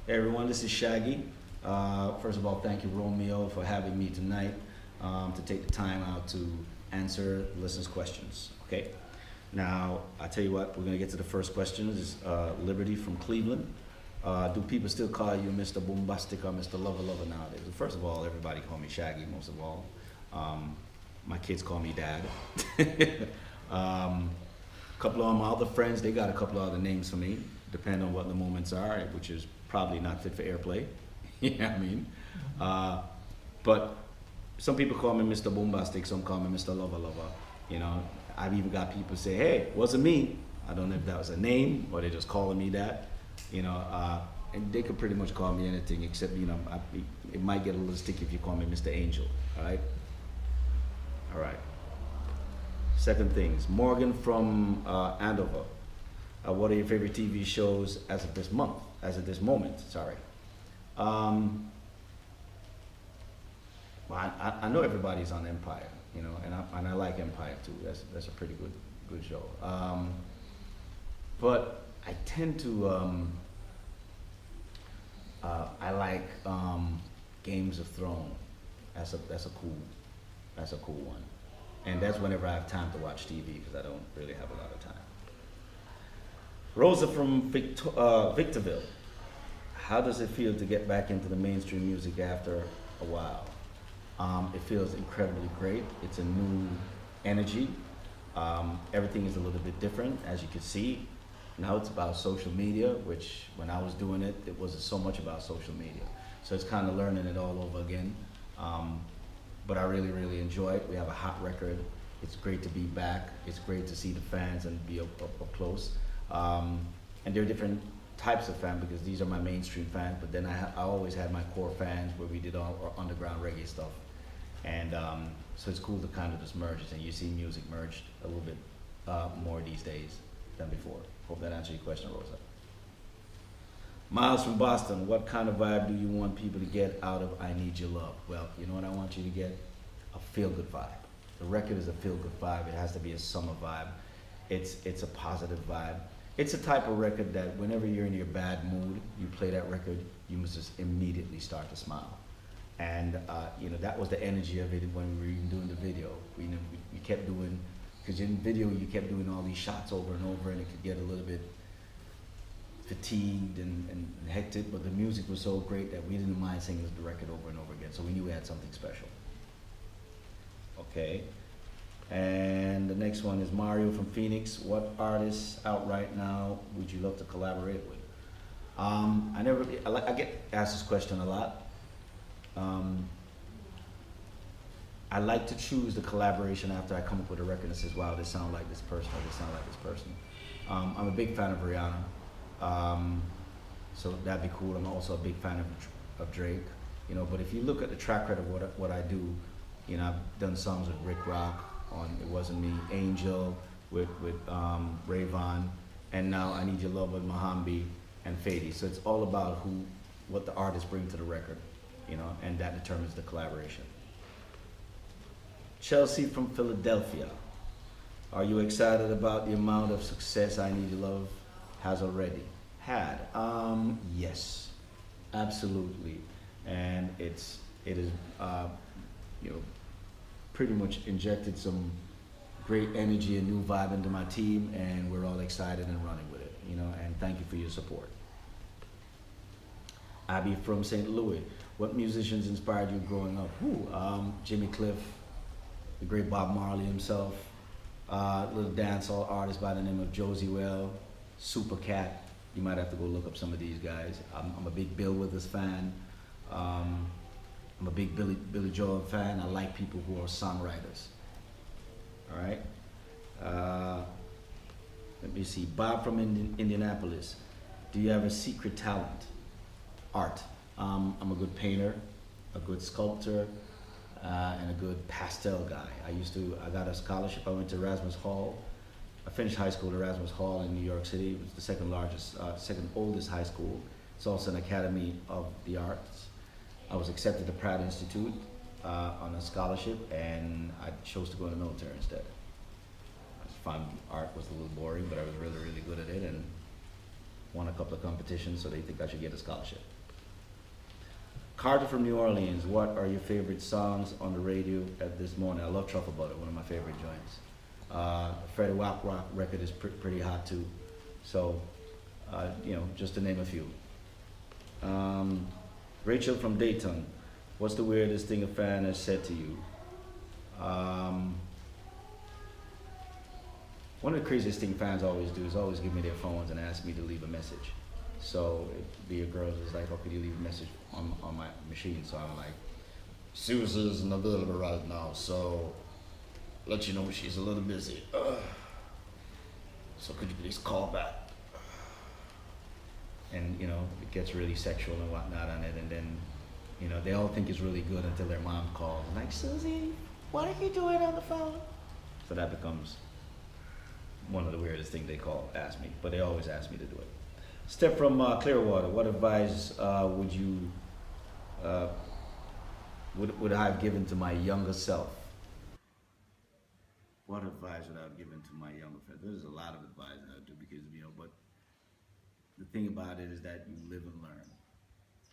Hey everyone, this is Shaggy. First of all, thank you, Romeo, for having me tonight to take the time out to answer listeners' questions. Okay. Now, I tell you what, we're gonna get to the first question. This is Liberty from Cleveland. Do people still call you Mr. Bombastic or Mr. Lover Lover nowadays? First of all, everybody call me Shaggy. Most of all, my kids call me Dad. A couple of my other friends, they got a couple of other names for me, depending on what the moments are, which is probably not fit for airplay. You know what I mean? But some people call me Mr. Bombastic, some call me Mr. Lover Lover. You know, I've even got people say, hey, wasn't me. I don't know if that was a name or they're just calling me that. You know, and they could pretty much call me anything except, you know, it might get a little sticky if you call me Mr. Angel, all right? All right. Second things, Morgan from Andover. What are your favorite TV shows as of this month, as of this moment, sorry. Well, I know everybody's on Empire, you know, and I like Empire too. That's a pretty good show. But I tend to, I like Games of Thrones. That's a cool one. And that's whenever I have time to watch TV because I don't really have a lot of time. Rosa from Victorville. How does it feel to get back into the mainstream music after a while? It feels incredibly great. It's a new energy. Everything is a little bit different, as you can see. Now it's about social media, which when I was doing it, it wasn't so much about social media. So it's kind of learning it all over again. But I really, really enjoy it. We have a hot record. It's great to be back. It's great to see the fans and be up close. And there are different types of fans because these are my mainstream fans, but then I always had my core fans where we did all our underground reggae stuff. And so it's cool to kind of just merge it, and you see music merged a little bit more these days than before. Hope that answers your question, Rosa. Miles from Boston, what kind of vibe do you want people to get out of I Need Your Love? Well, you know what I want you to get? A feel-good vibe. The record is a feel-good vibe. It has to be a summer vibe. It's a positive vibe. It's a type of record that whenever you're in your bad mood, you play that record, you must just immediately start to smile. And you know, that was the energy of it when we were even doing the video. We kept doing, because in video you kept doing all these shots over and over, and it could get a little bit fatigued and hectic, but the music was so great that we didn't mind singing the record over and over again, so we knew we had something special. Okay, and the next one is Mario from Phoenix. What artists out right now would you love to collaborate with? I get asked this question a lot. I like to choose the collaboration after I come up with a record that says, wow, this sounds like this person, or this sounds like this person. I'm a big fan of Rihanna. So that'd be cool. I'm also a big fan of Drake, you know. But if you look at the track record of what I do, you know, I've done songs with Rick Rock on It Wasn't Me, Angel with Rayvon, and now I Need Your Love with Mohambi and Fady. So it's all about what the artists bring to the record, you know, and that determines the collaboration. Chelsea from Philadelphia. Are you excited about the amount of success I Need Your Love has already had? Yes, absolutely. And it is, you know, pretty much injected some great energy and new vibe into my team, and we're all excited and running with it, you know, and thank you for your support. Abby from St. Louis. What musicians inspired you growing up? Jimmy Cliff, the great Bob Marley himself, little dancehall artist by the name of Josie Well, Super Cat. You might have to go look up some of these guys. I'm a big Bill Withers fan. I'm a big Billy Joel fan. I like people who are songwriters. All right. Let me see. Bob from Indianapolis. Do you have a secret talent? Art. I'm a good painter, a good sculptor, and a good pastel guy. I got a scholarship. I went to Erasmus Hall. I finished high school at Erasmus Hall in New York City. It was the second oldest high school. It's also an academy of the arts. I was accepted to Pratt Institute on a scholarship, and I chose to go in the military instead. I just found art was a little boring, but I was really, really good at it, and won a couple of competitions, so they think I should get a scholarship. Carter from New Orleans, what are your favorite songs on the radio at this morning? I love Truffle Butter, one of my favorite joints. Freddie Wap Rock record is pretty hot too. So, you know, just to name a few. Rachel from Dayton, what's the weirdest thing a fan has said to you? One of the craziest things fans always do is always give me their phones and ask me to leave a message. So it'd be a girl who's like, oh, could you leave a message on my machine? So I'm like, Susie isn't available right now, so let you know she's a little busy. So could you please call back? And you know, it gets really sexual and whatnot on it, and then, you know, they all think it's really good until their mom calls, like, Susie, what are you doing on the phone? So that becomes one of the weirdest things they ask me, but they always ask me to do it. Steph from Clearwater, what advice would you would I have given to my younger self? What advice would I have given to my younger self? There's a lot of advice I would do because, you know, but the thing about it is that you live and learn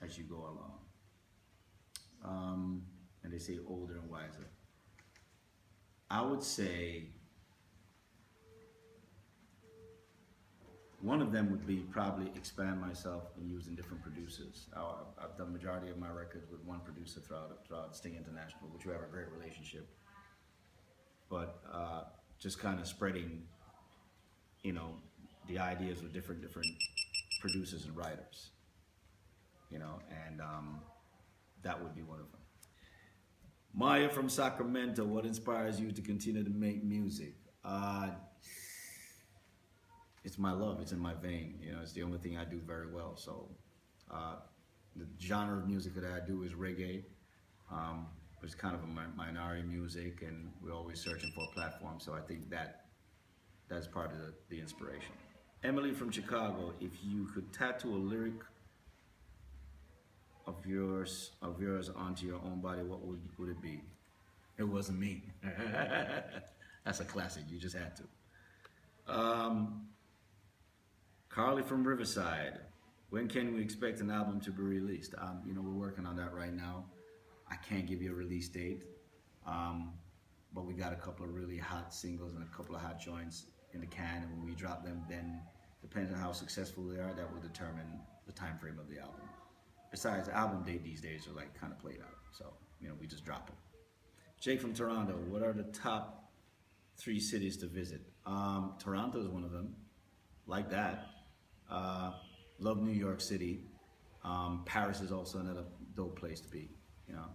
as you go along. And they say older and wiser. I would say one of them would be probably expand myself and using different producers. I've done majority of my records with one producer throughout Sting International, which we have a great relationship. But just kind of spreading, you know, the ideas with different producers and writers, you know, and that would be one of them. Maya from Sacramento, what inspires you to continue to make music? It's my love, it's in my vein, you know, it's the only thing I do very well. So the genre of music that I do is reggae. It's kind of a minority music, and we're always searching for a platform, so I think that's part of the inspiration. Emily from Chicago, if you could tattoo a lyric of yours onto your own body, what would it be? It wasn't me. That's a classic, you just had to. Carly from Riverside, when can we expect an album to be released? You know, we're working on that right now. I can't give you a release date, but we got a couple of really hot singles and a couple of hot joints in the can, and when we drop them, then depending on how successful they are, that will determine the time frame of the album. Besides, the album date these days are like kind of played out, so you know, we just drop them. Jake from Toronto, what are the top 3 cities to visit? Toronto is one of them, like that. Love New York City. Paris is also another dope place to be, you know,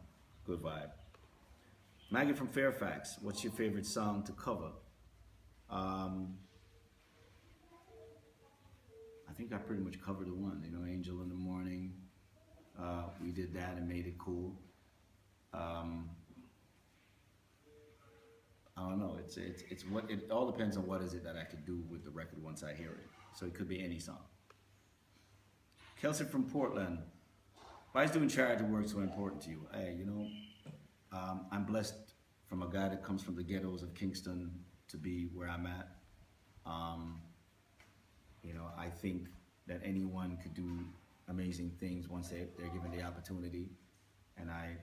good vibe. Maggie from Fairfax, what's your favorite song to cover? I think I pretty much covered the one, you know, Angel in the Morning. We did that and made it cool. I don't know, it all depends on what is it that I could do with the record once I hear it. So it could be any song. Kelsey from Portland, why is doing charity work so important to you? Hey, you know, I'm blessed from a guy that comes from the ghettos of Kingston to be where I'm at. You know, I think that anyone could do amazing things once they're given the opportunity, and I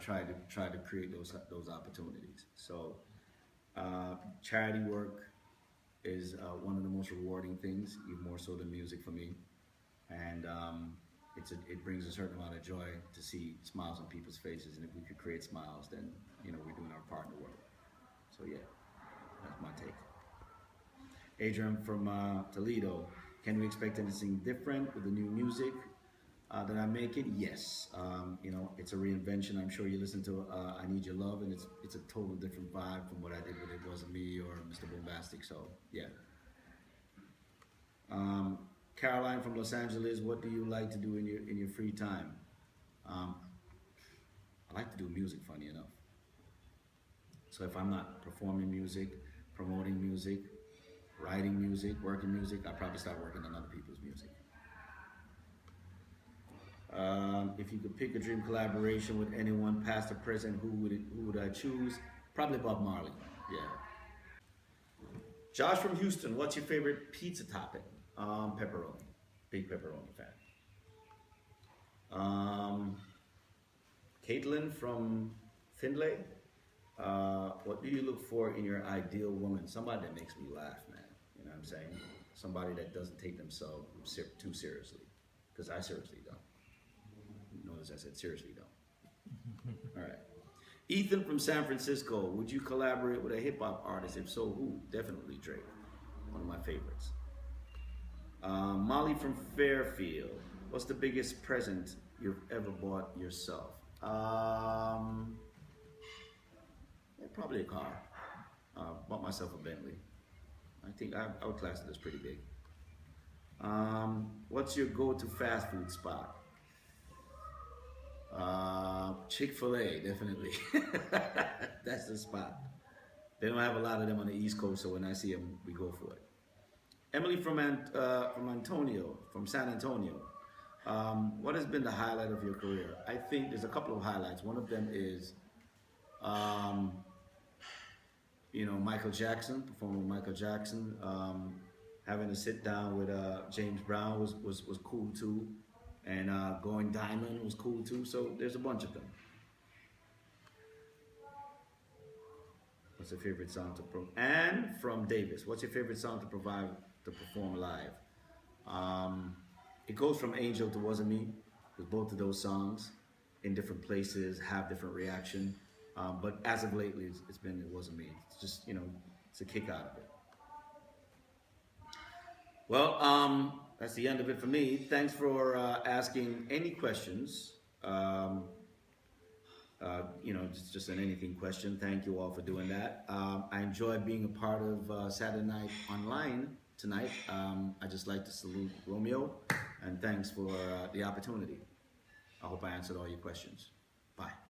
try to create those opportunities. So charity work is one of the most rewarding things, even more so than music for me, and it brings a certain amount of joy to see smiles on people's faces, and if we could create smiles, then you know, we're doing our part in the world. So yeah, that's my take. Adrian from Toledo, can we expect anything different with the new music that I'm making? Yes, you know, it's a reinvention. I'm sure you listen to I Need Your Love, and it's a total different vibe from what I did with It Wasn't Me or Mr. Bombastic, so yeah. Caroline from Los Angeles, what do you like to do in your free time? I like to do music, funny enough. So if I'm not performing music, promoting music, writing music, working music, I'll probably start working on other people's music. If you could pick a dream collaboration with anyone, past or present, who would I choose? Probably Bob Marley, yeah. Josh from Houston, what's your favorite pizza topping? Pepperoni. Big pepperoni fan. Um, Caitlin from Findlay, what do you look for in your ideal woman? Somebody that makes me laugh, man. You know what I'm saying? Somebody that doesn't take themselves too seriously. Because I seriously don't. Notice I said seriously don't. All right. Ethan from San Francisco, would you collaborate with a hip hop artist? If so, who? Definitely Drake. One of my favorites. Molly from Fairfield, what's the biggest present you've ever bought yourself? Yeah, probably a car. Bought myself a Bentley. I think I would class it as pretty big. What's your go-to fast food spot? Chick-fil-A, definitely. That's the spot. They don't have a lot of them on the East Coast, so when I see them, we go for it. Emily from San Antonio. What has been the highlight of your career? I think there's a couple of highlights. One of them is, Michael Jackson, performing with Michael Jackson. Having to sit down with James Brown was cool too. And Going Diamond was cool too. So there's a bunch of them. What's your favorite song to perform? And from Davis, what's your favorite song to perform live? It goes from Angel to Wasn't Me, because both of those songs in different places have different reaction. But as of lately, it's been It Wasn't Me. It's just, it's a kick out of it. Well, that's the end of it for me. Thanks for asking any questions. Just an anything question. Thank you all for doing that. I enjoy being a part of Saturday Night Online tonight. I just like to salute Romeo, and thanks for the opportunity. I hope I answered all your questions. Bye.